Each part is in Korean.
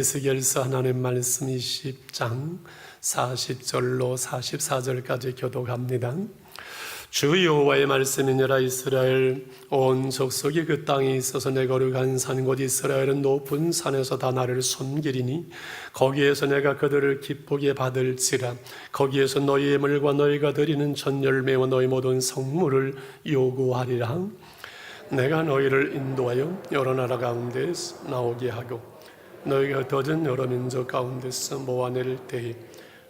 에스겔서 하나님 말씀 20장 40절로 44절까지 교독합니다. 주 여호와의 말씀이니라. 이스라엘 온 족속이 그 땅에 있어서 내 거룩한 산 곧 이스라엘은 높은 산에서 다 나를 섬기리니 거기에서 내가 그들을 기쁘게 받을지라. 거기에서 너희의 물과 너희가 드리는 첫 열매와 너희 모든 성물을 요구하리라. 내가 너희를 인도하여 여러 나라 가운데 나오게 하고 너희가 흩어진 여러 민족 가운데서 모아낼 때에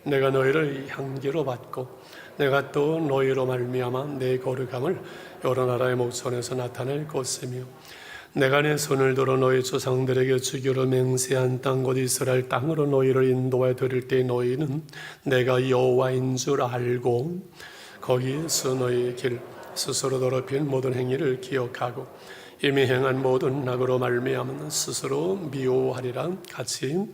내가 너희를 향기로 받고 내가 또 너희로 말미암아 내 거룩함을 여러 나라의 목전에서 나타낼 것이며 내가 내 손을 들어 너희 조상들에게 주기로 맹세한 땅 곧 이스라엘 땅으로 너희를 인도해 드릴 때 너희는 내가 여호와인 줄 알고 거기에서 너희의 길 스스로 더럽힌 모든 행위를 기억하고 이미 행한 모든 악으로 말미암아 스스로 미워하리라. 같이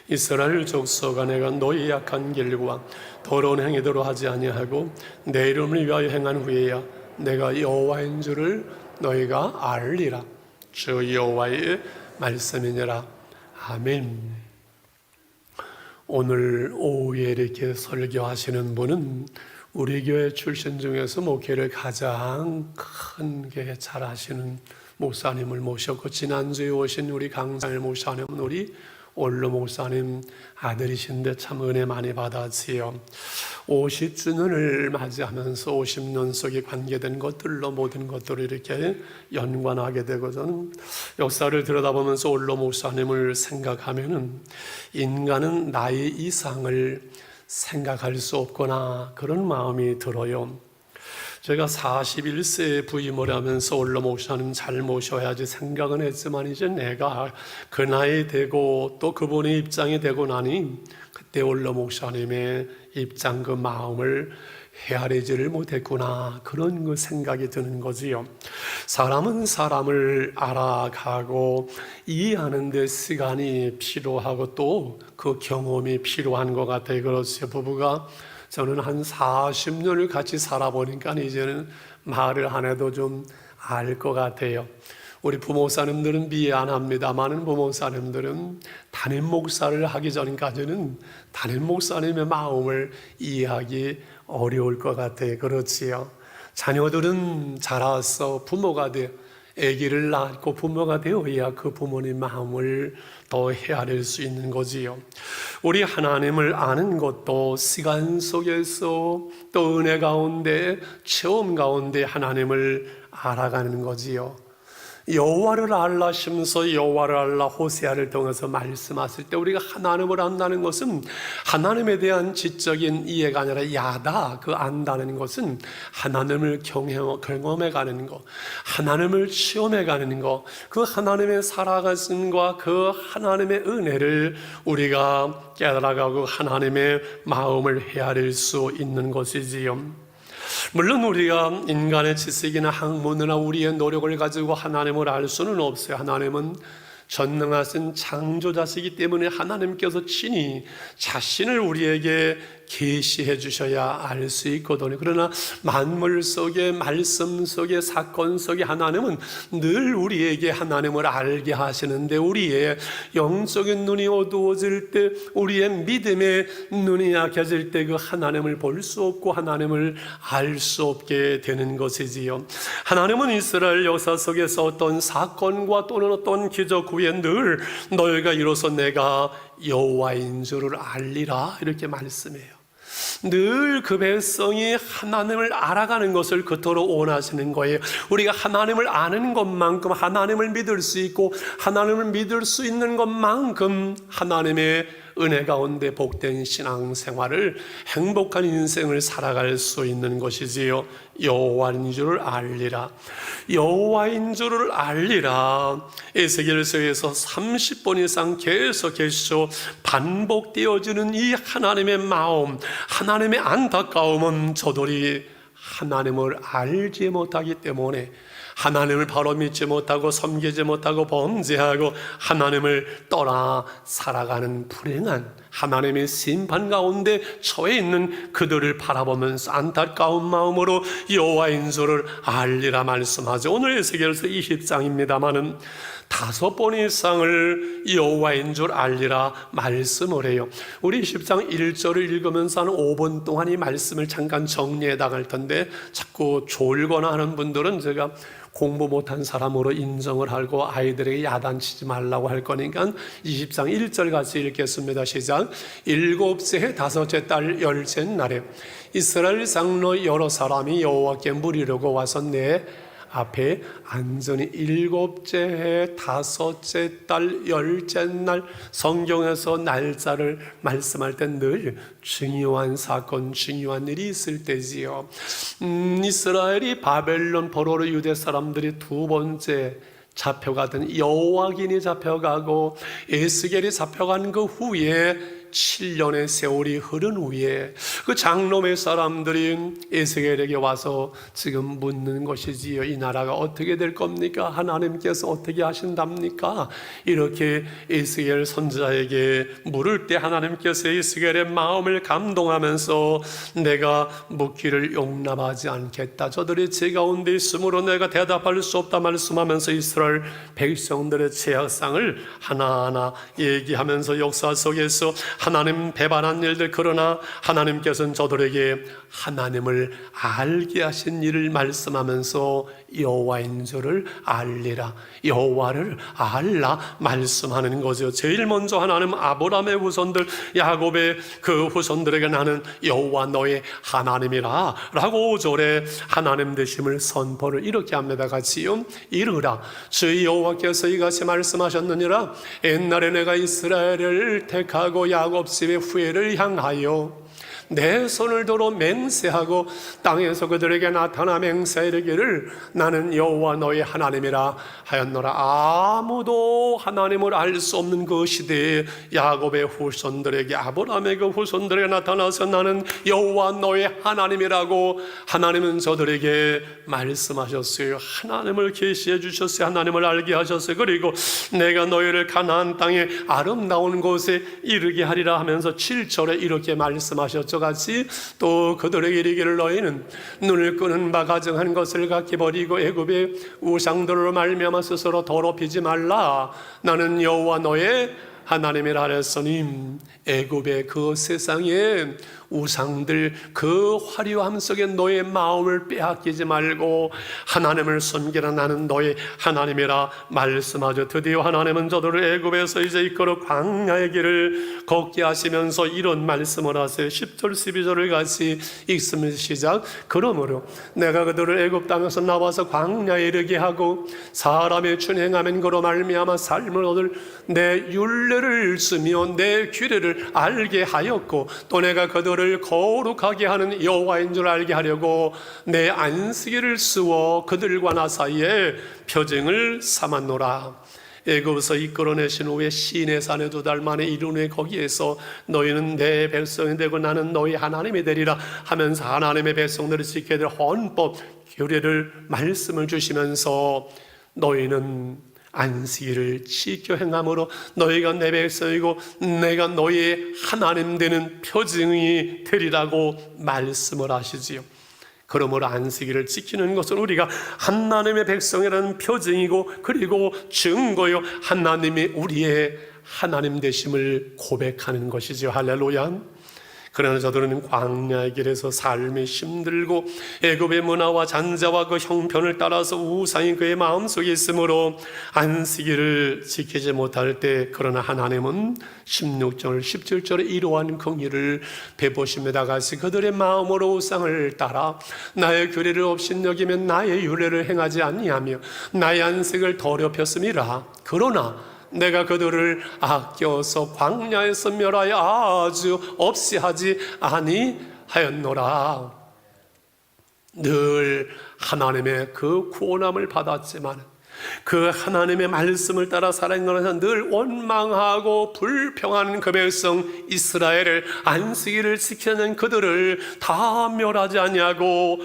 이스라엘 족속아 내가 너희 약한 길과 더러운 행위대로 하지 아니하고 내 이름을 위하여 행한 후에야 내가 여호와인 줄을 너희가 알리라. 주 여호와의 말씀이니라. 아멘. 오늘 오후에 이렇게 설교하시는 분은 우리 교회 출신 중에서 목회를 가장 크게 잘하시는 목사님을 모셨고, 지난주에 오신 우리 강상일 목사님은 우리 올로 목사님 아들이신데 참 은혜 많이 받았지요. 50주년을 맞이하면서 50년 속에 관계된 것들로 모든 것들을 이렇게 연관하게 되고, 저는 역사를 들여다보면서 올로 목사님을 생각하면은 인간은 나이 이상을 생각할 수 없구나, 그런 마음이 들어요. 제가 41세에 부임을 하면서 올로 목사님 잘 모셔야지 생각은 했지만 이제 내가 그 나이 되고 또 그분의 입장이 되고 나니 그때 올로 목사님의 입장 그 마음을 헤아리지를 못했구나, 그런 그 생각이 드는 거지요. 사람은 사람을 알아가고 이해하는 데 시간이 필요하고 또 그 경험이 필요한 것 같아요. 그렇죠. 부부가 저는 한 40년을 같이 살아보니까 이제는 말을 안 해도 좀 알 것 같아요. 우리 부목사님들은 미안합니다. 많은 부목사님들은 담임 목사를 하기 전까지는 담임 목사님의 마음을 이해하기 어려울 것 같아요. 그렇지요. 자녀들은 자라서 부모가 돼 아기를 낳고 부모가 되어야 그 부모님 마음을 더 헤아릴 수 있는 거지요. 우리 하나님을 아는 것도 시간 속에서 또 은혜 가운데 체험 가운데 하나님을 알아가는 거지요. 여호와를 알라 하시면서 여호와를 알라 호세아를 통해서 말씀하실 때 우리가 하나님을 안다는 것은 하나님에 대한 지적인 이해가 아니라 야다, 그 안다는 것은 하나님을 경험해 가는 것, 하나님을 체험해 가는 것, 그 하나님의 살아가심과 그 하나님의 은혜를 우리가 깨달아가고 하나님의 마음을 헤아릴 수 있는 것이지요. 물론 우리가 인간의 지식이나 학문이나 우리의 노력을 가지고 하나님을 알 수는 없어요. 하나님은 전능하신 창조자시기 때문에 하나님께서 친히 자신을 우리에게 계시해 주셔야 알 수 있거든요. 그러나 만물 속에, 말씀 속에, 사건 속에 하나님은 늘 우리에게 하나님을 알게 하시는데, 우리의 영적인 눈이 어두워질 때, 우리의 믿음의 눈이 약해질 때 그 하나님을 볼 수 없고 하나님을 알 수 없게 되는 것이지요. 하나님은 이스라엘 역사 속에서 어떤 사건과 또는 어떤 기적 후에 늘 너희가 이로써 내가 여호와인 줄을 알리라, 이렇게 말씀해요. 늘 그 백성이 하나님을 알아가는 것을 그토록 원하시는 거예요. 우리가 하나님을 아는 것만큼 하나님을 믿을 수 있고 하나님을 믿을 수 있는 것만큼 하나님의 은혜 가운데 복된 신앙생활을, 행복한 인생을 살아갈 수 있는 것이지요. 여호와인 줄을 알리라, 여호와인 줄을 알리라. 에스겔서에서 30번 이상 계속해서 반복되어지는 이 하나님의 마음, 하나님의 안타까움은 저들이 하나님을 알지 못하기 때문에, 하나님을 바로 믿지 못하고 섬기지 못하고 범죄하고 하나님을 떠나 살아가는 불행한 하나님의 심판 가운데 처해 있는 그들을 바라보면서 안타까운 마음으로 여호와인 줄을 알리라 말씀하죠. 오늘 에스겔서 20장입니다마는 5번 이상을 여호와인 줄 알리라 말씀을 해요. 우리 10장 1절을 읽으면서 한 5분 동안 이 말씀을 잠깐 정리해 나갈 텐데 자꾸 졸거나 하는 분들은 제가 공부 못한 사람으로 인정을 하고 아이들에게 야단치지 말라고 할 거니까 20장 1절 같이 읽겠습니다. 시작. 7째 해 5째 달 10째 날에 이스라엘 장로 여러 사람이 여호와께 물으려고 와서 내 앞에 안전히 7째 해 5째 달 10째 날 성경에서 날짜를 말씀할 때 늘 중요한 사건, 중요한 일이 있을 때지요. 이스라엘이 바벨론 포로로 유대 사람들이 2번째 잡혀가던 여호와긴이 잡혀가고 에스겔이 잡혀간 그 후에 7년의 세월이 흐른 후에 그 장로의 사람들이 에스겔에게 와서 지금 묻는 것이지요. 이 나라가 어떻게 될 겁니까? 하나님께서 어떻게 하신답니까? 이렇게 에스겔 선지자에게 물을 때 하나님께서 에스겔의 마음을 감동하면서 내가 묻기를 용납하지 않겠다. 저들이 제 가운데 있으므로 내가 대답할 수 없다 말씀하면서 이스라엘 백성들의 죄악상을 하나하나 얘기하면서 역사 속에서 하나님 배반한 일들, 그러나 하나님께서는 저들에게 하나님을 알게 하신 일을 말씀하면서 여호와인 줄을 알리라, 여호와를 알라 말씀하는 거죠. 제일 먼저 하나님 아브라함의 후손들, 야곱의 그 후손들에게 나는 여호와 너의 하나님이라 라고 5절에 하나님 되심을 선포를 이렇게 합니다. 같이요. 이르라 주의 여호와께서 이같이 말씀하셨느니라. 옛날에 내가 이스라엘을 택하고 야곱 집의 후예를 향하여 내 손을 들어 맹세하고 땅에서 그들에게 나타나 맹세하기를 나는 여호와 너의 하나님이라 하였노라. 아무도 하나님을 알 수 없는 그 시대에 야곱의 후손들에게, 아브라함의 그 후손들에게 나타나서 나는 여호와 너의 하나님이라고 하나님은 저들에게 말씀하셨어요. 하나님을 계시해 주셨어요. 하나님을 알게 하셨어요. 그리고 내가 너희를 가나안 땅의 아름다운 곳에 이르게 하리라 하면서 7절에 이렇게 말씀하셨죠. 같이 또 그들에게 이르기를 너희는 눈을 끄는 바 가증한 것을 각기 버리고 애굽의 우상들로 말미암아 스스로 더럽히지 말라. 나는 여호와 너의 하나님이라 하였으니 애굽의 그 세상에 우상들 그 화려함 속에 너의 마음을 빼앗기지 말고 하나님을 섬기라. 나는 너의 하나님이라 말씀하죠. 드디어 하나님은 저들을 애굽에서 이제 이끌어 광야의 길을 걷게 하시면서 이런 말씀을 하세요. 10절 12절을 같이 읽습니다. 시작. 그러므로 내가 그들을 애굽 땅에서 나와서 광야에 이르게 하고 사람의 준행하면 그로 말미암아 삶을 얻을 내 율례를 쓰며 내 규례를 알게 하였고 또 내가 그들을 거룩하게 하는 여호와인 줄 알게 하려고 내 안식일을 쓰어 그들과 나 사이에 표징을 삼았노라. 애굽에서 이끌어내신 후에 시내산에 2달 만에 이른 후에 거기에서 너희는 내 백성이 되고 나는 너희 하나님이 되리라 하면서 하나님의 백성들을 지켜야 될 헌법 규례를 말씀을 주시면서 너희는 안식일을 지켜 행함으로 너희가 내 백성이고 내가 너희의 하나님 되는 표징이 되리라고 말씀을 하시지요. 그러므로 안식일을 지키는 것은 우리가 하나님의 백성이라는 표징이고 그리고 증거요, 하나님이 우리의 하나님 되심을 고백하는 것이죠. 할렐루야. 그러나 저들은 광야의 길에서 삶이 힘들고 애굽의 문화와 잔자와 그 형편을 따라서 우상이 그의 마음속에 있으므로 안식일을 지키지 못할 때, 그러나 하나님은 16절 17절에 이러한 긍휼을 베푸십니다. 같이 그들의 마음으로 우상을 따라 나의 규례를 업신여기면 나의 율례를 행하지 아니하며 나의 안식을 더럽혔음이라. 그러나 내가 그들을 아껴서 광야에서 멸하여 아주 없이 하지 아니하였노라. 늘 하나님의 그 구원함을 받았지만 그 하나님의 말씀을 따라 살아가면서 늘 원망하고 불평하는 그 백성 이스라엘을, 안식일을 지키는 그들을 다 멸하지 아니하고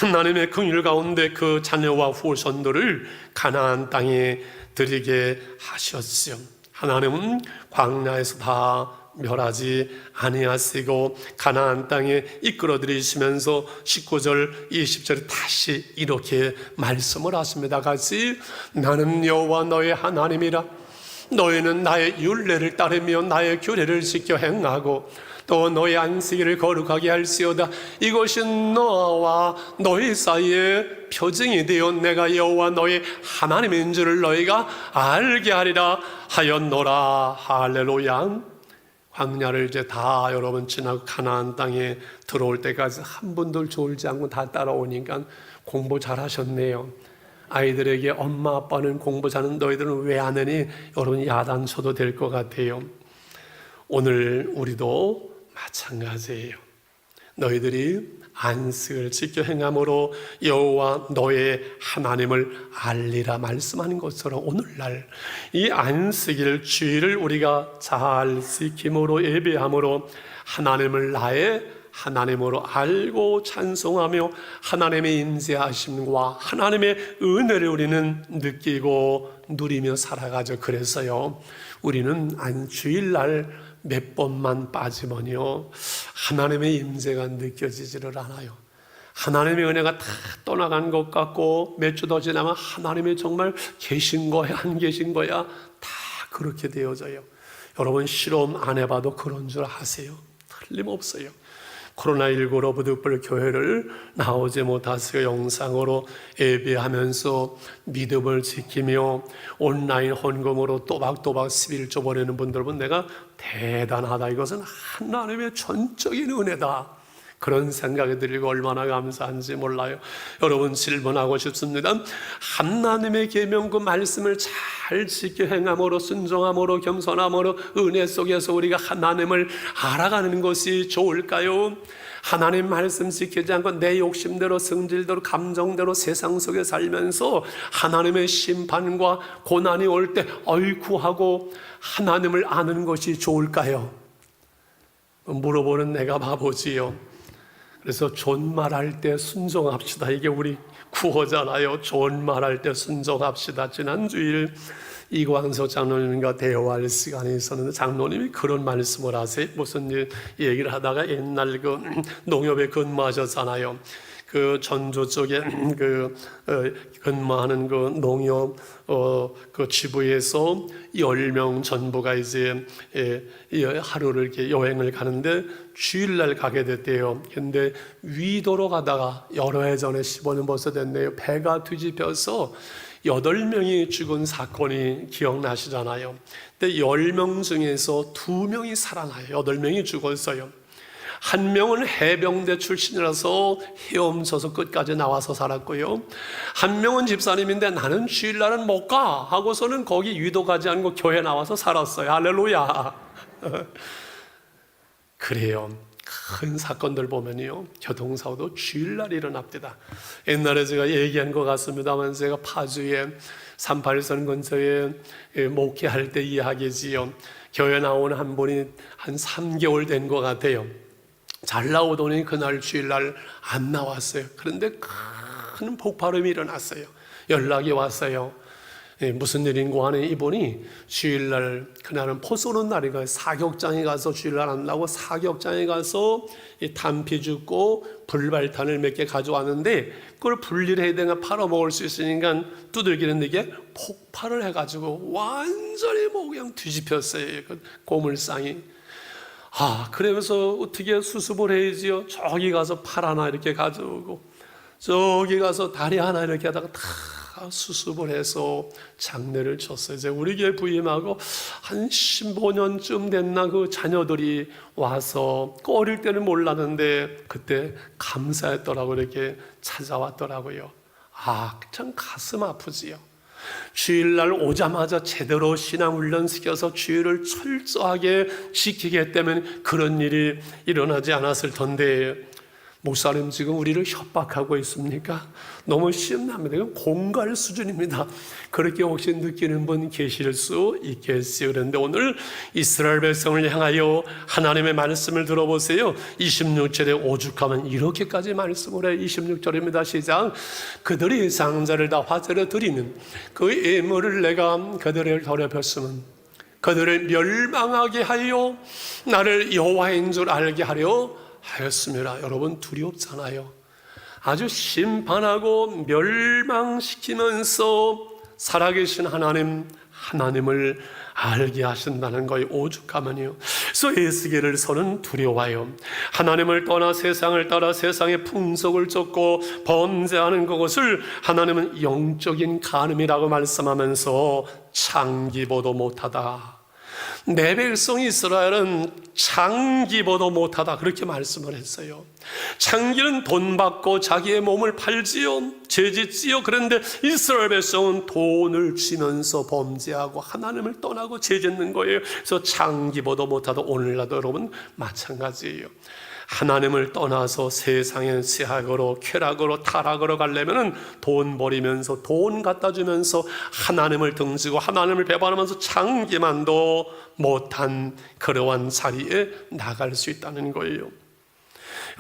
하나님의 긍휼 가운데 그 자녀와 후손들을 가나안 땅에 들이게 하셨지요. 하나님은 광야에서 다 멸하지 아니하시고 가나안 땅에 이끌어 들이시면서 19절 20절에 다시 이렇게 말씀을 하십니다. 같이 나는 여호와 너의 하나님이라. 너희는 나의 율례를 따르며 나의 규례를 지켜 행하고 또 너의 안식일을 거룩하게 할지어다. 이것이 너와 너희 사이에 표징이 되어 내가 여호와 너의 하나님인 줄을 너희가 알게 하리라 하였노라. 할렐루야. 광야를 이제 다 여러분 지나고 가나안 땅에 들어올 때까지 한 분도 졸지 않고 다 따라오니까 공부 잘하셨네요. 아이들에게 엄마 아빠는 공부 잘하는 너희들은 왜 안 하니? 여러분 야단쳐도 될 것 같아요. 오늘 우리도 마찬가지예요. 너희들이 안식을 지켜 행함으로 여호와 너의 하나님을 알리라 말씀하는 것처럼 오늘날 이 안식일 주일을 우리가 잘 지킴으로 예배함으로 하나님을 나의 하나님으로 알고 찬송하며 하나님의 임재하심과 하나님의 은혜를 우리는 느끼고 누리며 살아가죠. 그래서요 우리는 주일날 몇 번만 빠지면요 하나님의 임재가 느껴지지를 않아요. 하나님의 은혜가 다 떠나간 것 같고 몇 주 더 지나면 하나님이 정말 계신 거야 안 계신 거야 다 그렇게 되어져요. 여러분 실험 안 해봐도 그런 줄 아세요? 틀림없어요. 코로나19로 부득불 교회를 나오지 못해서 영상으로 예배하면서 믿음을 지키며 온라인 헌금으로 또박또박 11조 보내는 분들 보면 내가 대단하다, 이것은 하나님의 전적인 은혜다, 그런 생각이 들고 얼마나 감사한지 몰라요. 여러분 질문하고 싶습니다. 하나님의 계명 그 말씀을 잘 지켜 행함으로 순종함으로 겸손함으로 은혜 속에서 우리가 하나님을 알아가는 것이 좋을까요? 하나님 말씀 지키지 않고 내 욕심대로 성질대로 감정대로 세상 속에 살면서 하나님의 심판과 고난이 올 때 어이쿠 하고 하나님을 아는 것이 좋을까요? 물어보는 내가 바보지요. 그래서 존말할 때 순종합시다. 이게 우리 구호잖아요. 존말할 때 순종합시다. 지난주일 이광석 장로님과 대화할 시간이 있었는데 장로님이 그런 말씀을 하세요. 무슨 얘기를 하다가 옛날 그 농협에 근무하셨잖아요. 그 전주 쪽에 근무하는 그 농협 그 지부에서 10명 전부가 이제 하루를 이렇게 여행을 가는데 주일날 가게 됐대요. 근데 위도로 가다가 여러 해 전에 15년 벌써 됐네요. 배가 뒤집혀서 8명이 죽은 사건이 기억나시잖아요. 근데 10명 중에서 2명이 살아나요. 8명이 죽었어요. 한 명은 해병대 출신이라서 헤엄쳐서 끝까지 나와서 살았고요. 한 명은 집사님인데 나는 주일날은 못 가 하고서는 거기 위도 가지 않고 교회 나와서 살았어요. 할렐루야. 그래요. 큰 사건들 보면요 교통사고도 주일날 일어납니다. 옛날에 제가 얘기한 것 같습니다만 제가 파주에 38선 근처에 목회할 때 이야기지요. 교회 나온 한 분이 한 3개월 된 것 같아요. 잘 나오더니 그날 주일날 안 나왔어요. 그런데 큰 폭발음이 일어났어요. 연락이 왔어요. 무슨 일인고 하니 이분이 주일날, 그날은 포 쏘는 날이가 사격장에 가서 주일날 안 나고 사격장에 가서 탄피 줍고 불발탄을 몇 개 가져왔는데 그걸 분리해야 되나 팔아먹을 수 있으니까 두들기는데 이게 폭발을 해가지고 완전히 뭐 그냥 뒤집혔어요. 그 고물상이. 그러면서 어떻게 수습을 해야지요? 저기 가서 팔 하나 이렇게 가져오고 저기 가서 다리 하나 이렇게 하다가 다 수습을 해서 장례를 쳤어요. 이제 우리 교회 부임하고 한 15년쯤 됐나 그 자녀들이 와서 어릴 때는 몰랐는데 그때 감사했더라고 이렇게 찾아왔더라고요. 참 가슴 아프지요. 주일날 오자마자 제대로 신앙훈련 시켜서 주일을 철저하게 지키게 했다면 그런 일이 일어나지 않았을 텐데 목사님 지금 우리를 협박하고 있습니까? 너무 심합니다. 이건 공갈 수준입니다. 그렇게 혹시 느끼는 분 계실 수 있겠어요. 그런데 오늘 이스라엘 백성을 향하여 하나님의 말씀을 들어보세요. 26절에 오죽하면 이렇게까지 말씀을 해요. 26절입니다. 시작. 그들이 상자를 다 화제로 드리는 그 예물을 내가 그들을 더럽혔으면 그들을 멸망하게 하여 나를 여호와인 줄 알게 하려 하였습니다. 여러분 두렵잖아요. 아주 심판하고 멸망시키면서 살아계신 하나님을 알게 하신다는 거예요. 오죽하면요. 그래서 에스겔을 서는 두려워요. 하나님을 떠나 세상을 따라 세상의 풍속을 쫓고 범죄하는 그것을 하나님은 영적인 간음이라고 말씀하면서 창기보도 못하다. 내 백성 이스라엘은 창기보도 못하다 그렇게 말씀을 했어요. 창기는 돈 받고 자기의 몸을 팔지요, 죄짓지요. 그런데 이스라엘 백성은 돈을 쥐면서 범죄하고 하나님을 떠나고 죄짓는 거예요. 그래서 창기보도 못하다. 오늘날도 여러분 마찬가지예요. 하나님을 떠나서 세상의 쇠학으로 쾌락으로 타락으로 가려면 돈 버리면서 돈 갖다 주면서 하나님을 등지고 하나님을 배반하면서 창기만도 못한 그러한 자리에 나갈 수 있다는 거예요.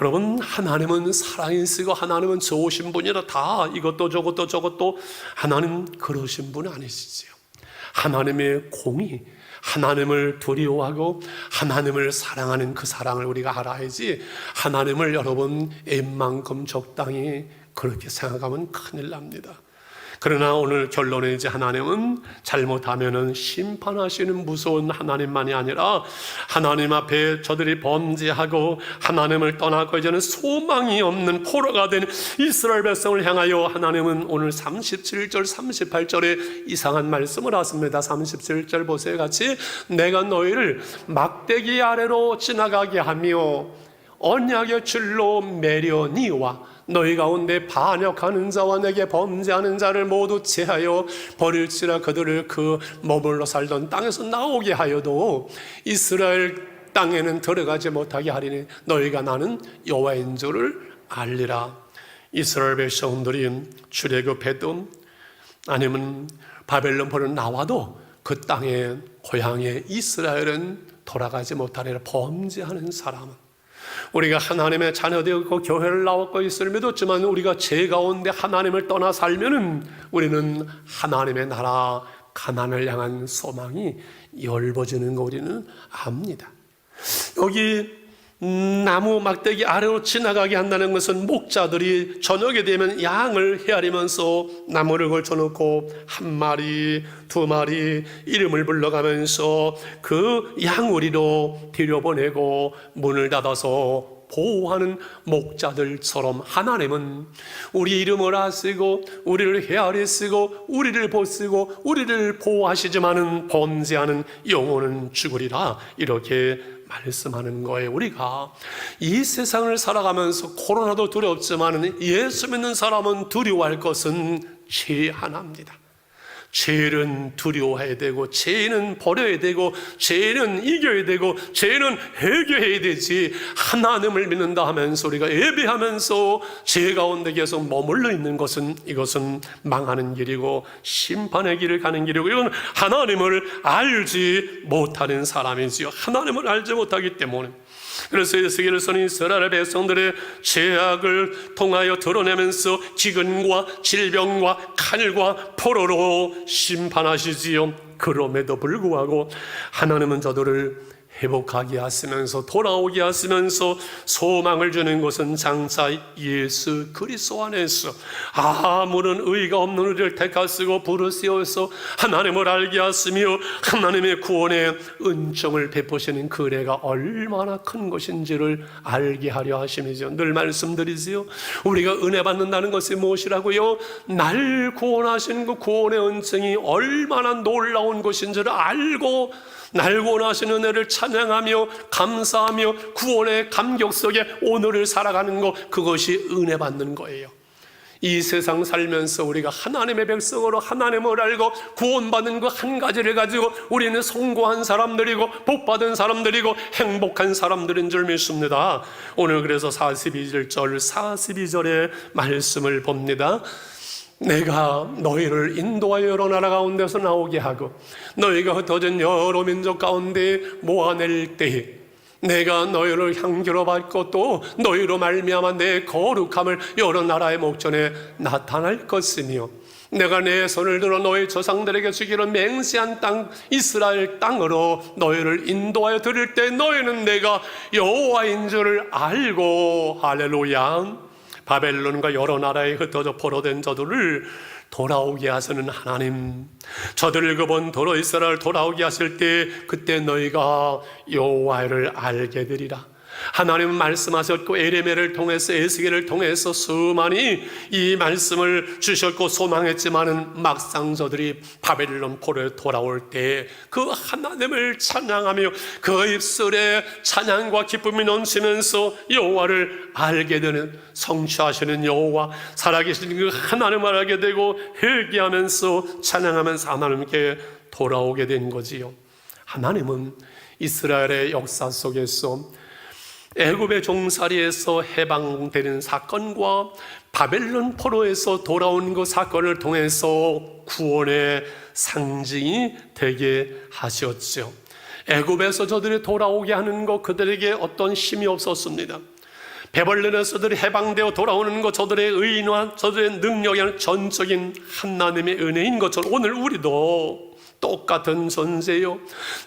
여러분, 하나님은 사랑이시고 하나님은 좋으신 분이라 다 이것도 저것도 하나님 그러신 분 아니시지요. 하나님의 공의, 하나님을 두려워하고 하나님을 사랑하는 그 사랑을 우리가 알아야지, 하나님을 여러분 웬만큼 적당히 그렇게 생각하면 큰일 납니다. 그러나 오늘 결론은 이제 하나님은 잘못하면은 심판하시는 무서운 하나님만이 아니라 하나님 앞에 저들이 범죄하고 하나님을 떠나고 이제는 소망이 없는 포로가 된 이스라엘 백성을 향하여 하나님은 오늘 37절 38절에 이상한 말씀을 하십니다. 37절 보세요. 같이. 내가 너희를 막대기 아래로 지나가게 하며 언약의 줄로 매려니와 너희 가운데 반역하는 자와 내게 범죄하는 자를 모두 제하여 버릴지라 그들을 그 머물러 살던 땅에서 나오게 하여도 이스라엘 땅에는 들어가지 못하게 하리니 너희가 나는 여호와인 줄을 알리라. 이스라엘 백성들이 출애굽해도 아니면 바벨론 포로 나와도 그 땅에 고향에 이스라엘은 돌아가지 못하리라. 범죄하는 사람은, 우리가 하나님의 자녀되었고 교회를 나왔고 있을 믿었지만 우리가 죄 가운데 하나님을 떠나 살면은 우리는 하나님의 나라 가나안을 향한 소망이 엷어지는 거 우리는 압니다. 여기 나무 막대기 아래로 지나가게 한다는 것은 목자들이 저녁에 되면 양을 헤아리면서 나무를 걸쳐놓고 한 마리 두 마리 이름을 불러가면서 그 양우리로 들여보내고 문을 닫아서 보호하는 목자들처럼 하나님은 우리 이름을 아시고 우리를 헤아리 쓰고 우리를 보시고 우리를 보호하시지만은 범죄하는 영혼은 죽으리라 이렇게 말씀하는 거예요. 우리가 이 세상을 살아가면서 코로나도 두렵지만 예수 믿는 사람은 두려워할 것은 죄 하나입니다. 죄는 두려워해야 되고 죄는 버려야 되고 죄는 이겨야 되고 죄는 해결해야 되지, 하나님을 믿는다 하면서 우리가 예배하면서 죄 가운데 계속 머물러 있는 것은 이것은 망하는 길이고 심판의 길을 가는 길이고 이건 하나님을 알지 못하는 사람이지요. 하나님을 알지 못하기 때문에 그래서 에스겔을 선인 이스라엘 백성들의 죄악을 통하여 드러내면서 기근과 질병과 칼과 포로로 심판하시지요. 그럼에도 불구하고 하나님은 저들을 회복하게 하시면서 돌아오게 하시면서 소망을 주는 것은 장차 예수 그리스도 안에서 아무런 의가 없는 우리를 택하시고 부르시어서 하나님을 알게 하시며 하나님의 구원의 은총을 베푸시는 그 은혜가 얼마나 큰 것인지를 알게 하려 하심이죠. 늘 말씀드리지요. 우리가 은혜 받는다는 것이 무엇이라고요? 날 구원하신 그 구원의 은총이 얼마나 놀라운 것인지를 알고 날 구원하신 은혜를 찬양하며 감사하며 구원의 감격 속에 오늘을 살아가는 것, 그것이 은혜 받는 거예요. 이 세상 살면서 우리가 하나님의 백성으로 하나님을 알고 구원받은 그 한 가지를 가지고 우리는 성공한 사람들이고 복받은 사람들이고 행복한 사람들인 줄 믿습니다. 오늘 그래서 42절의 말씀을 봅니다. 내가 너희를 인도하여 여러 나라 가운데서 나오게 하고 너희가 흩어진 여러 민족 가운데 모아낼 때에 내가 너희를 향기로 받고 또 너희로 말미암아 내 거룩함을 여러 나라의 목전에 나타날 것이며 내가 내 손을 들어 너희 조상들에게 주기로 맹세한 땅 이스라엘 땅으로 너희를 인도하여 드릴 때 너희는 내가 여호와인 줄을 알고 할렐루야. 바벨론과 여러 나라에 흩어져 포로된 저들을 돌아오게 하시는 하나님, 저들을 그분 도로 이스라엘 돌아오게 하실 때 그때 너희가 여호와를 알게 되리라. 하나님은 말씀하셨고 에레미야를 통해서 에스겔을 통해서 수많이 이 말씀을 주셨고 소망했지만은 막상 저들이 바벨론 포로에 돌아올 때 그 하나님을 찬양하며 그 입술에 찬양과 기쁨이 넘치면서 여호와를 알게 되는 성취하시는 여호와 살아계신 그 하나님을 알게 되고 회개하면서 찬양하면서 하나님께 돌아오게 된 거지요. 하나님은 이스라엘의 역사 속에서 애굽의 종살이에서 해방되는 사건과 바벨론 포로에서 돌아온 그 사건을 통해서 구원의 상징이 되게 하셨죠. 애굽에서 저들이 돌아오게 하는 것 그들에게 어떤 힘이 없었습니다. 바벨론에서 저들이 해방되어 돌아오는 것 저들의 의인과 저들의 능력이 아니라 전적인 하나님의 은혜인 것처럼 오늘 우리도 똑같은 존재요,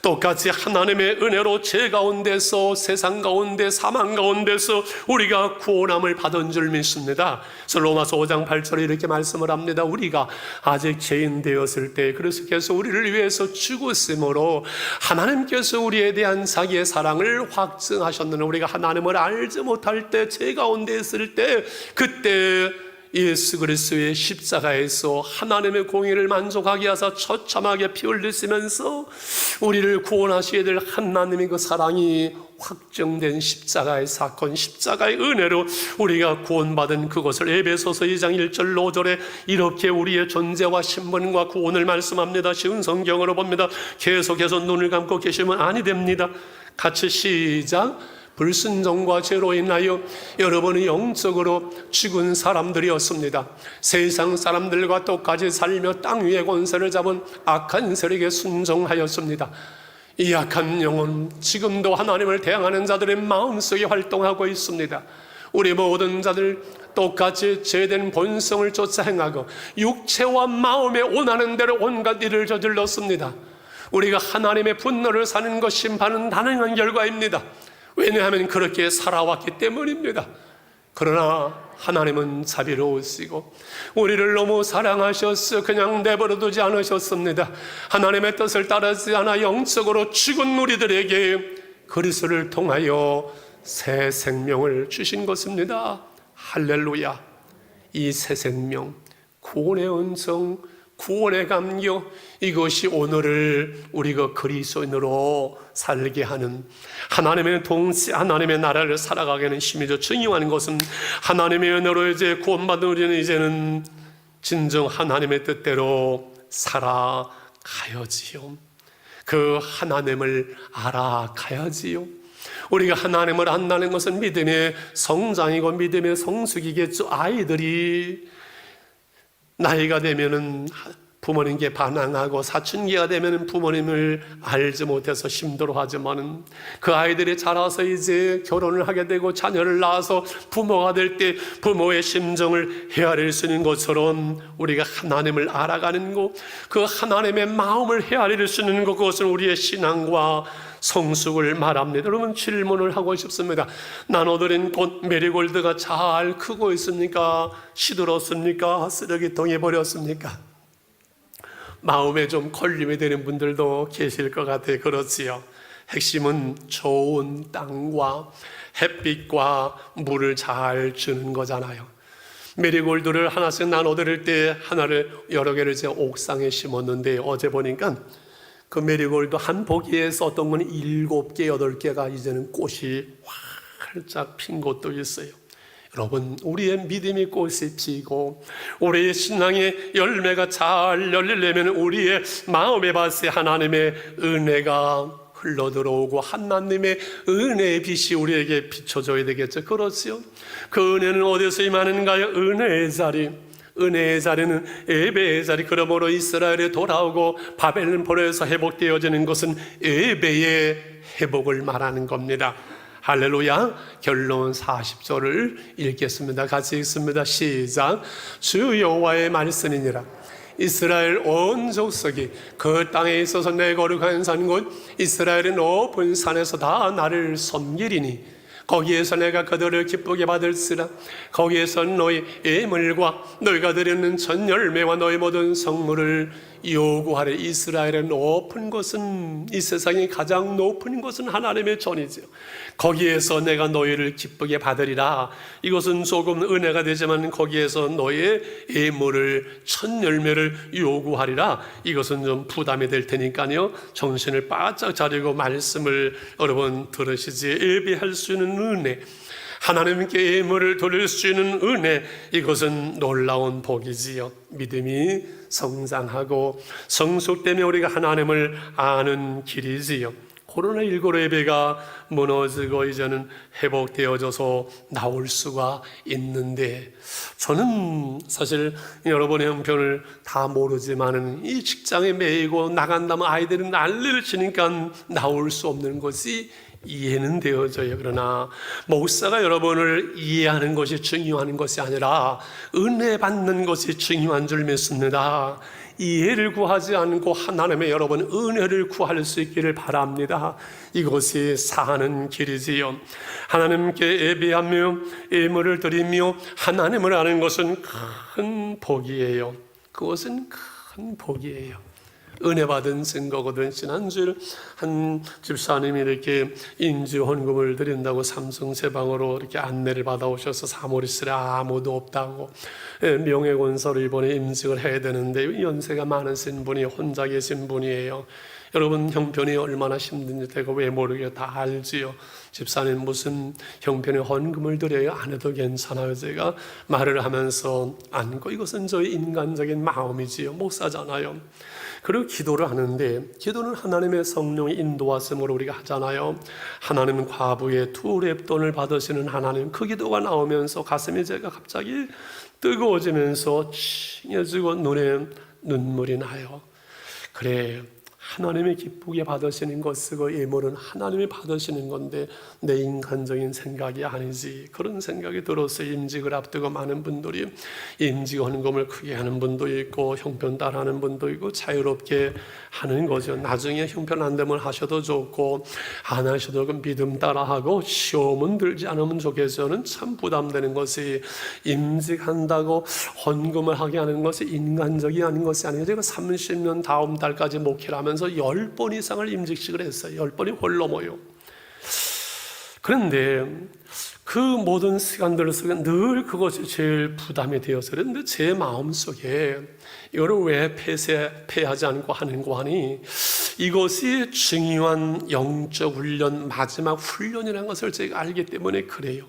똑같이 하나님의 은혜로 죄 가운데서 세상 가운데 사망 가운데서 우리가 구원함을 받은 줄 믿습니다. 그래서 로마서 5장 8절에 이렇게 말씀을 합니다. 우리가 아직 죄인 되었을 때 그리스도께서 우리를 위해서 죽으심으로 하나님께서 우리에 대한 자기의 사랑을 확증하셨느니 우리가 하나님을 알지 못할 때 죄 가운데 있을 때 그때 예수 그리스도의 십자가에서 하나님의 공의를 만족하게 하사 처참하게 피 흘리시면서 우리를 구원하시게 될 하나님의 그 사랑이 확정된 십자가의 사건, 십자가의 은혜로 우리가 구원받은 그것을 에베소서 2장 1절 5절에 이렇게 우리의 존재와 신분과 구원을 말씀합니다. 쉬운 성경으로 봅니다. 계속해서 눈을 감고 계시면 아니 됩니다. 같이 시작. 불순종과 죄로 인하여 여러분이 영적으로 죽은 사람들이었습니다. 세상 사람들과 똑같이 살며 땅 위에 권세를 잡은 악한 세력에 순종하였습니다. 이 악한 영혼 지금도 하나님을 대항하는 자들의 마음속에 활동하고 있습니다. 우리 모든 자들 똑같이 죄된 본성을 쫓아 행하고 육체와 마음에 원하는 대로 온갖 일을 저질렀습니다. 우리가 하나님의 분노를 사는 것 심판은 단행한 결과입니다. 왜냐하면 그렇게 살아왔기 때문입니다. 그러나 하나님은 자비로우시고 우리를 너무 사랑하셔서 그냥 내버려두지 않으셨습니다. 하나님의 뜻을 따르지 않아 영적으로 죽은 우리들에게 그리스도를 통하여 새 생명을 주신 것입니다. 할렐루야. 이 새 생명, 구원의 은총, 구원의 감격, 이것이 오늘을 우리가 그리스도인으로 살게 하는 하나님의 동시 하나님의 나라를 살아가게 하는 힘이죠. 중요한 것은 하나님의 은혜로 이제 구원받은 우리는 이제는 진정 하나님의 뜻대로 살아가야지요. 그 하나님을 알아가야지요. 우리가 하나님을 안다는 것은 믿음의 성장이고 믿음의 성숙이겠죠. 아이들이 나이가 되면은 부모님께 반항하고 사춘기가 되면 부모님을 알지 못해서 힘들어하지만은 그 아이들이 자라서 이제 결혼을 하게 되고 자녀를 낳아서 부모가 될 때 부모의 심정을 헤아릴 수 있는 것처럼 우리가 하나님을 알아가는 것, 그 하나님의 마음을 헤아릴 수 있는 것, 그것은 우리의 신앙과 성숙을 말합니다. 여러분 질문을 하고 싶습니다. 나눠드린 꽃 메리골드가 잘 크고 있습니까? 시들었습니까? 쓰레기통에 버렸습니까? 마음에 좀 걸림이 되는 분들도 계실 것 같아요. 그렇지요. 핵심은 좋은 땅과 햇빛과 물을 잘 주는 거잖아요. 메리골드를 하나씩 나눠드릴 때 하나를 여러 개를 제 옥상에 심었는데 어제 보니까 그 메리골드 한 포기에서 어떤 건 7개, 8개가 이제는 꽃이 활짝 핀 곳도 있어요. 여러분, 우리의 믿음의 꽃이 피고 우리의 신앙의 열매가 잘 열리려면 우리의 마음의 밭에 하나님의 은혜가 흘러들어오고 하나님의 은혜의 빛이 우리에게 비춰줘야 되겠죠. 그렇지요? 그 은혜는 어디서 임하는가요? 은혜의 자리. 은혜의 자리는 예배의 자리. 그러므로 이스라엘에 돌아오고 바벨론 포로에서 회복되어지는 것은 예배의 회복을 말하는 겁니다. 할렐루야. 결론 40절을 읽겠습니다. 같이 읽습니다. 시작. 주 여호와의 말씀이니라. 이스라엘 온 족속이 그 땅에 있어서 내 거룩한 산 곧 이스라엘의 높은 산에서 다 나를 섬기리니 거기에서 내가 그들을 기쁘게 받을시라. 거기에서 너희 예물과 너희가 드리는 전 열매와 너희 모든 성물을 요구하래. 이스라엘의 높은 곳은, 이 세상의 가장 높은 곳은 하나님의 전이지요. 거기에서 내가 너희를 기쁘게 받으리라. 이것은 조금 은혜가 되지만 거기에서 너희의 예물을, 첫 열매를 요구하리라. 이것은 좀 부담이 될 테니까요, 정신을 바짝 차리고 말씀을 여러분 들으시지. 예배할 수 있는 은혜, 하나님께 예물을 드릴 수 있는 은혜, 이것은 놀라운 복이지요. 믿음이 성장하고 성숙되며 우리가 하나님을 아는 길이지요. 코로나19로 예배가 무너지고 이제는 회복되어져서 나올 수가 있는데, 저는 사실 여러분의 형편을 다 모르지만은 이 직장에 매이고 나간다면 아이들은 난리를 치니까 나올 수 없는 것이 이해는 되어져요. 그러나 목사가 여러분을 이해하는 것이 중요한 것이 아니라 은혜 받는 것이 중요한 줄 믿습니다. 이해를 구하지 않고 하나님의 여러분 은혜를 구할 수 있기를 바랍니다. 이것이 사는 길이지요. 하나님께 예배하며 예물을 드리며 하나님을 아는 것은 큰 복이에요. 그것은 큰 복이에요. 은혜 받은 증거거든. 지난주에 한 집사님이 이렇게 인지 헌금을 드린다고 삼성제방으로 이렇게 안내를 받아오셔서 사모리스에 아무도 없다고, 명예건설을 이번에 임직을 해야 되는데 연세가 많으신 분이 혼자 계신 분이에요. 여러분 형편이 얼마나 힘든지 제가 왜 모르게 다 알지요. 집사님 무슨 형편에 헌금을 드려요? 안 해도 괜찮아요. 제가 말을 하면서 안고, 이것은 저의 인간적인 마음이지요. 목사잖아요. 그리고 기도를 하는데, 기도는 하나님의 성령의 인도하심으로 우리가 하잖아요. 하나님은 과부의 두 렙돈을 받으시는 하나님, 그 기도가 나오면서 가슴이 제가 갑자기 뜨거워지면서 칭해지고 눈에 눈물이 나요. 그래, 하나님이 기쁘게 받으시는 것, 그 예물은 하나님이 받으시는 건데 내 인간적인 생각이 아니지. 그런 생각이 들어서 임직을 앞두고 많은 분들이 임직 헌금을 크게 하는 분도 있고 형편 따라하는 분도 있고 자유롭게 하는 거죠. 나중에 형편 안 되면 하셔도 좋고 안 하셔도 그 믿음 따라하고 시험은 들지 않으면 좋겠어요는 참 부담되는 것이, 임직한다고 헌금을 하게 하는 것이 인간적이 아닌 것이 아니에요. 제가 30년 다음 달까지 목회를 하면서 10번 이상을 임직식을 했어요. 10번이 홀로모요. 그런데 그 모든 시간들 속에 늘 그것이 제일 부담이 되어서 그런데 제 마음속에 이걸 왜 폐하지 않고 하는가 하니, 이것이 중요한 영적 훈련, 마지막 훈련이라는 것을 제가 알기 때문에 그래요.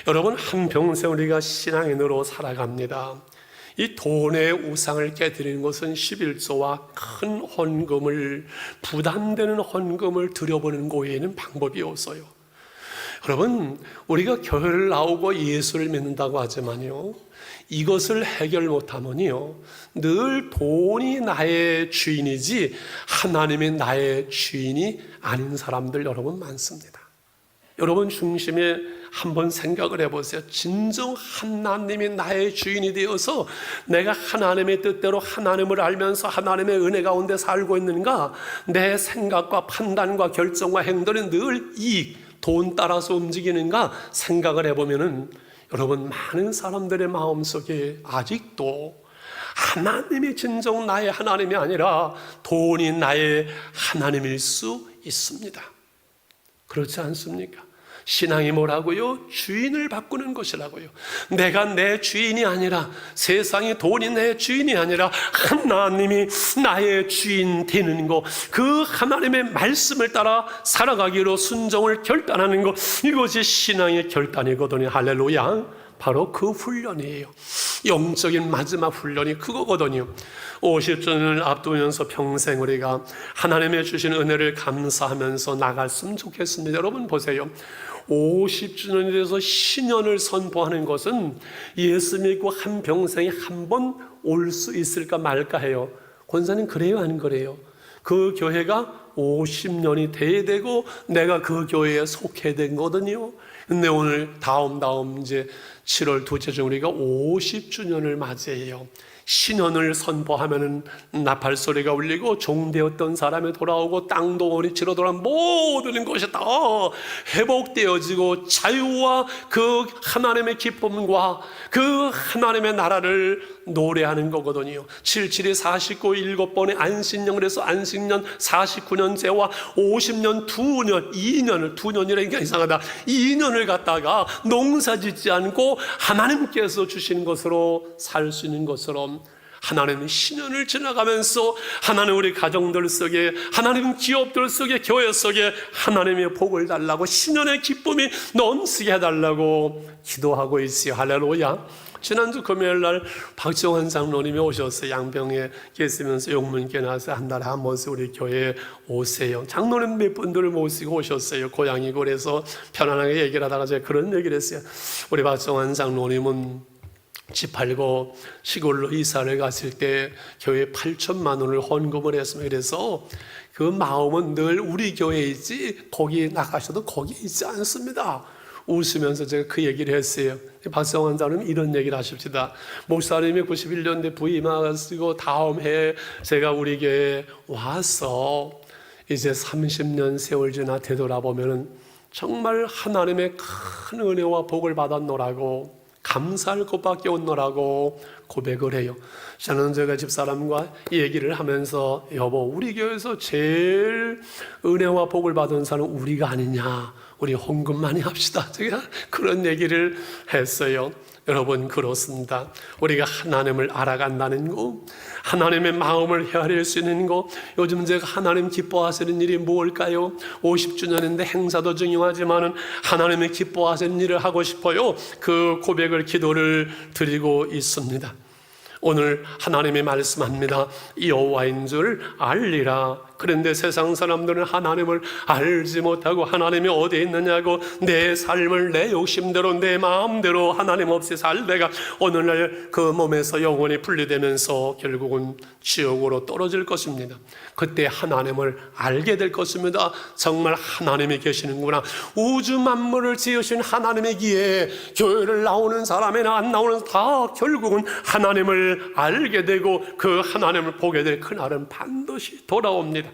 여러분, 한평생 우리가 신앙인으로 살아갑니다. 이 돈의 우상을 깨뜨리는 것은 11조와 큰 헌금을, 부담되는 헌금을 드려보는 것 외에는 방법이 없어요. 여러분, 우리가 교회를 나오고 예수를 믿는다고 하지만요, 이것을 해결 못하면요, 늘 돈이 나의 주인이지 하나님이 나의 주인이 아닌 사람들 여러분 많습니다. 여러분 중심에 한번 생각을 해보세요. 진정 하나님이 나의 주인이 되어서 내가 하나님의 뜻대로 하나님을 알면서 하나님의 은혜 가운데 살고 있는가? 내 생각과 판단과 결정과 행동은 늘 이익, 돈 따라서 움직이는가 생각을 해보면은 여러분, 많은 사람들의 마음속에 아직도 하나님이 진정 나의 하나님이 아니라 돈이 나의 하나님일 수 있습니다. 그렇지 않습니까? 신앙이 뭐라고요? 주인을 바꾸는 것이라고요. 내가 내 주인이 아니라, 세상이 돈이 내 주인이 아니라 하나님이 나의 주인 되는 것, 그 하나님의 말씀을 따라 살아가기로 순종을 결단하는 것, 이것이 신앙의 결단이거든요. 할렐루야. 바로 그 훈련이에요. 영적인 마지막 훈련이 그거거든요. 50주년을 앞두면서 평생 우리가 하나님의 주신 은혜를 감사하면서 나갔으면 좋겠습니다. 여러분 보세요. 50주년에 대해서 신년을 선포하는 것은 예수 믿고 한평생에 한 번 올 수 있을까 말까 해요. 권사님 그래요 안 그래요? 그 교회가 50년이 돼야 되고 내가 그 교회에 속해 된 거거든요. 근데 오늘 다음 이제 7월 둘째 주 우리가 50주년을 맞이해요. 신년을 선포하면은 나팔 소리가 울리고 종되었던 사람이 돌아오고 땅도 원위치로 돌아 모든 것이 다 회복되어지고 자유와 그 하나님의 기쁨과 그 하나님의 나라를 노래하는 거거든요. 77이 49, 7번의 안식년을 해서 안식년 49년째와 50년 2년이라니까 이상하다. 2년을 갖다가 농사 짓지 않고 하나님께서 주신 것으로 살 수 있는 것처럼 하나님은 신년을 지나가면서 하나님 우리 가정들 속에 하나님 기업들 속에 교회 속에 하나님의 복을 달라고 신년의 기쁨이 넘치게 해달라고 기도하고 있어요. 할렐루야. 지난주 금요일날 박정환 장로님이 오셨어요. 양평에 계시면서 용문께 나와서 한 달에 한 번씩 우리 교회에 오세요. 장로님 몇 분들을 모시고 오셨어요. 고향이고 그래서 편안하게 얘기를 하다가 제가 그런 얘기를 했어요. 우리 박정환 장로님은 집 팔고 시골로 이사를 갔을 때 교회에 8천만 원을 헌금을 했습니다. 그래서 그 마음은 늘 우리 교회에 있지 거기 나가셔도 거기 있지 않습니다. 웃으면서 제가 그 얘기를 했어요. 박성환 장로님 이런 얘기를 하십시다. 목사님이 91년대 부임하시고 다음 해에 제가 우리 교회에 와서 이제 30년 세월 지나 되돌아보면 정말 하나님의 큰 은혜와 복을 받았노라고 감사할 것밖에 없노라고 고백을 해요. 저는 제가 집사람과 얘기를 하면서 여보 우리 교회에서 제일 은혜와 복을 받은 사람은 우리가 아니냐, 우리 헌금 많이 합시다. 제가 그런 얘기를 했어요. 여러분 그렇습니다. 우리가 하나님을 알아간다는 거, 하나님의 마음을 헤아릴 수 있는 거, 요즘 제가 하나님 기뻐하시는 일이 뭘까요? 50주년인데 행사도 중요하지만 하나님의 기뻐하시는 일을 하고 싶어요. 그 고백을 기도를 드리고 있습니다. 오늘 하나님이 말씀합니다. 여호와인 줄 알리라. 그런데 세상 사람들은 하나님을 알지 못하고 하나님이 어디에 있느냐고 내 삶을 내 욕심대로 내 마음대로 하나님 없이 살다가 오늘날 그 몸에서 영혼이 분리되면서 결국은 지옥으로 떨어질 것입니다. 그때 하나님을 알게 될 것입니다. 정말 하나님이 계시는구나. 우주 만물을 지으신 하나님이기에 교회를 나오는 사람이나 안 나오는 사람 다 결국은 하나님을 알게 되고 그 하나님을 보게 될 그날은 반드시 돌아옵니다.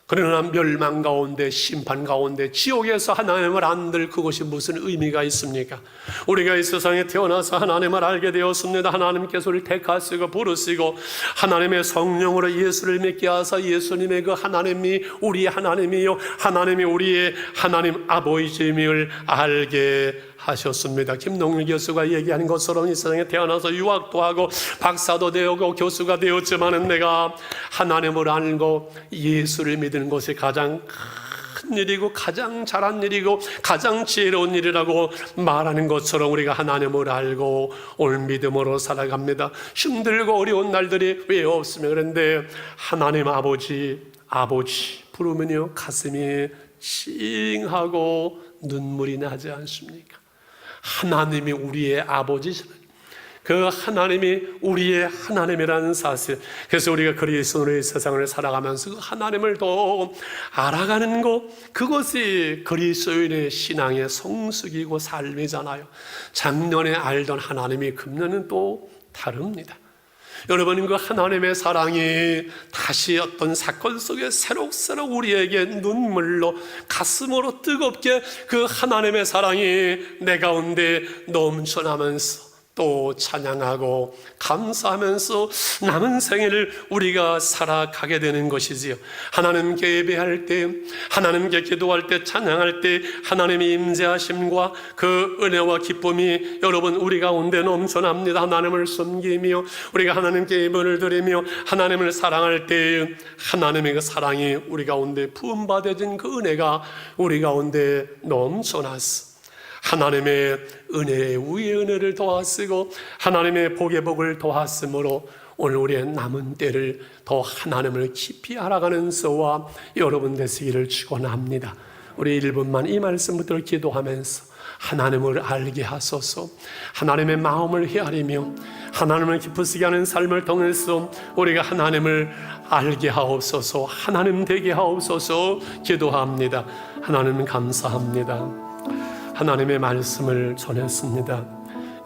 그러나 멸망 가운데 심판 가운데 지옥에서 하나님을 안들 그것이 무슨 의미가 있습니까? 우리가 이 세상에 태어나서 하나님을 알게 되었습니다. 하나님께서 우리를 택하시고 부르시고 하나님의 성령으로 예수를 믿게 하사 예수님의 그 하나님이 우리 하나님이요 하나님이 우리의 하나님 아버지임을 알게 하셨습니다. 김동일 교수가 얘기하는 것처럼 이 세상에 태어나서 유학도 하고 박사도 되고 교수가 되었지만은 내가 하나님을 알고 예수를 믿는 것이 가장 큰 일이고 가장 잘한 일이고 가장 지혜로운 일이라고 말하는 것처럼 우리가 하나님을 알고 오늘 믿음으로 살아갑니다. 힘들고 어려운 날들이 왜 없으면 그런데 하나님 아버지 부르면요 가슴이 찡하고 눈물이 나지 않습니까? 하나님이 우리의 아버지시라니. 그 하나님이 우리의 하나님이라는 사실. 그래서 우리가 그리스도의 세상을 살아가면서 그 하나님을 더 알아가는 것, 그것이 그리스도인의 신앙의 성숙이고 삶이잖아요. 작년에 알던 하나님이 금년은 또 다릅니다. 여러분 그 하나님의 사랑이 다시 어떤 사건 속에 새록새록 우리에게 눈물로 가슴으로 뜨겁게 그 하나님의 사랑이 내 가운데 넘쳐나면서 또 찬양하고 감사하면서 남은 생애를 우리가 살아가게 되는 것이지요. 하나님께 예배할 때, 하나님께 기도할 때, 찬양할 때 하나님의 임재하심과 그 은혜와 기쁨이 여러분 우리 가운데 넘쳐납니다. 하나님을 섬기며 우리가 하나님께 예배를 드리며 하나님을 사랑할 때 하나님의 그 사랑이 우리 가운데 부음받아진 그 은혜가 우리 가운데 넘쳐났어. 하나님의 은혜의 위에 은혜를 더하시고 하나님의 복의 복을 더하심으로 오늘 우리의 남은 때를 더 하나님을 깊이 알아가는 저와 여러분 되시기를 축원합니다. 우리 1분만 이 말씀 붙들어 기도하면서 하나님을 알게 하소서, 하나님의 마음을 헤아리며 하나님을 기쁘시게 하는 삶을 통해서 우리가 하나님을 알게 하옵소서, 하나님 되게 하옵소서 기도합니다. 하나님 감사합니다. 하나님의 말씀을 전했습니다.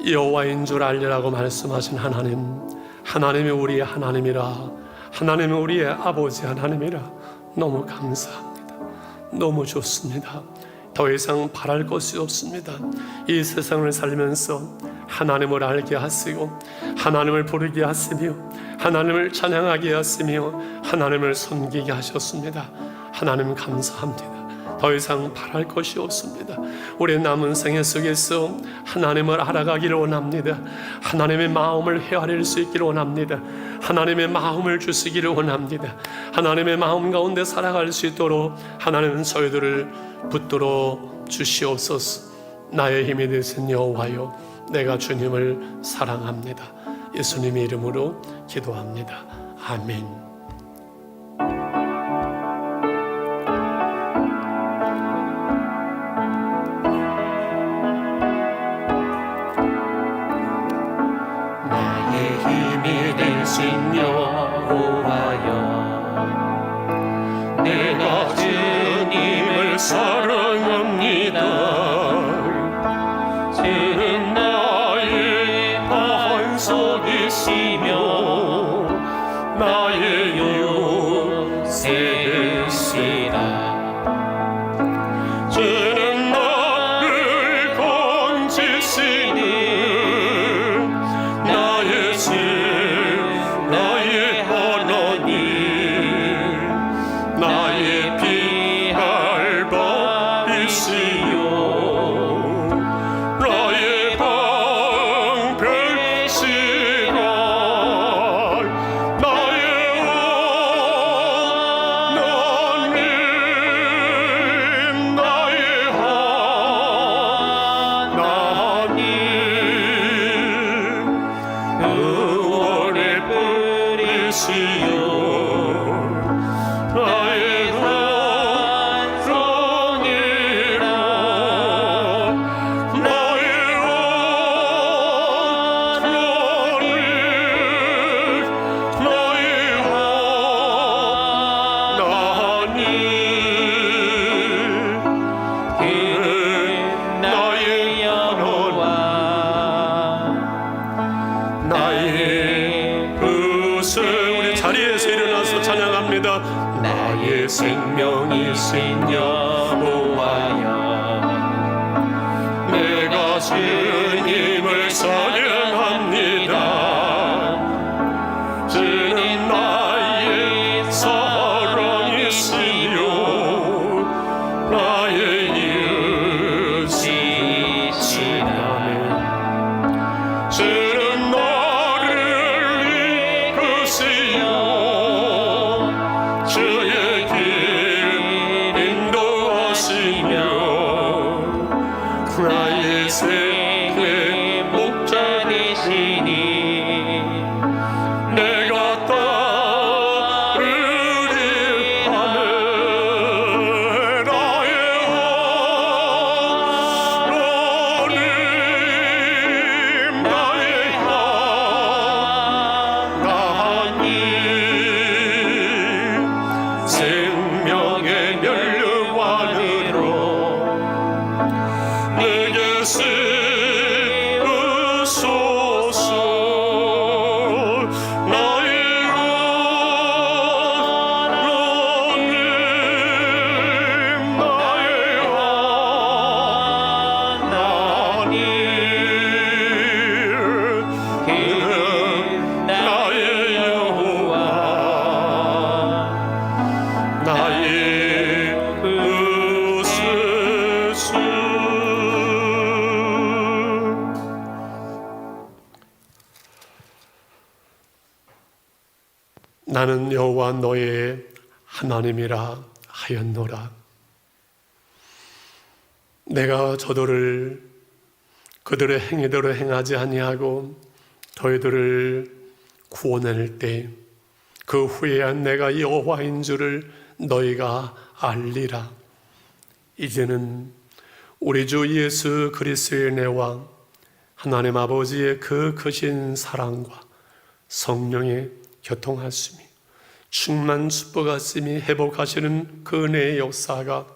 여호와인 줄 알리라고 말씀하신 하나님, 하나님이 우리의 하나님이라, 하나님이 우리의 아버지 하나님이라 너무 감사합니다. 너무 좋습니다. 더 이상 바랄 것이 없습니다. 이 세상을 살면서 하나님을 알게 하시고 하나님을 부르게 하시며 하나님을 찬양하게 하시며 하나님을 섬기게 하셨습니다. 하나님 감사합니다. 더 이상 바랄 것이 없습니다. 우리 남은 생애 속에서 하나님을 알아가기를 원합니다. 하나님의 마음을 헤아릴 수 있기를 원합니다. 하나님의 마음을 주시기를 원합니다. 하나님의 마음 가운데 살아갈 수 있도록 하나님은 저희들을 붙들어 주시옵소서. 나의 힘이 되신 여호와여, 내가 주님을 사랑합니다. 예수님의 이름으로 기도합니다. 아멘. 여호와여, 내가 주님을 사랑합니다. 주는 나의 반석이시며 나의 요새시라. 주는 나를 건지시는 나의 주, 나의 하나님, 나의 피할 바이시요 나의 방백시라. 나의 하나님, 나의 하나님, 의원의 뿌리시요 나의 환상이라. 나의 하나님, 나의 하나님, 나의 여호와, 나의 구주. 우리 자리에서 일어나서 찬양합니다. 나의 생명이신 여호와여, 내가 주님을 사랑합니다. 주는 나의 사랑이시며 나의 유지시라. 주는 나를 이끄시며 주의 길 인도하시며 나의 생의 목자 되시니 내가 따르리 하네. 나의 하나님, 나의 하나님, 생명의 면류관으로 내게 세우소서. 나의 하나님, 나의 하나님, 나의 여호와, 나의 구주주. 나는 여호와 너의 하나님이라 하였노라. 내가 저들을 그들의 행위대로 행하지 아니하고 너희들을 구원할 때 그 후에야 내가 여호와인 줄을 너희가 알리라. 이제는 우리 주 예수 그리스도의 은혜와 하나님 아버지의 그 크신 사랑과 성령의 교통하심이 충만 축복하심이 회복하시는 그 은혜의 역사가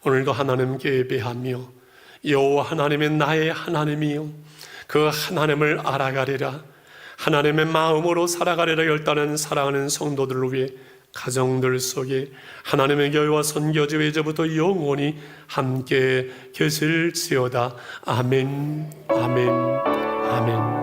오늘도 하나님께 예배하며 여호와 하나님의 나의 하나님이요 그 하나님을 알아가리라, 하나님의 마음으로 살아가리라 결단한 사랑하는 성도들을 위해 가정들 속에 하나님의 교회와 선교지와 이제부터 영원히 함께 계실지어다. 아멘, 아멘, 아멘.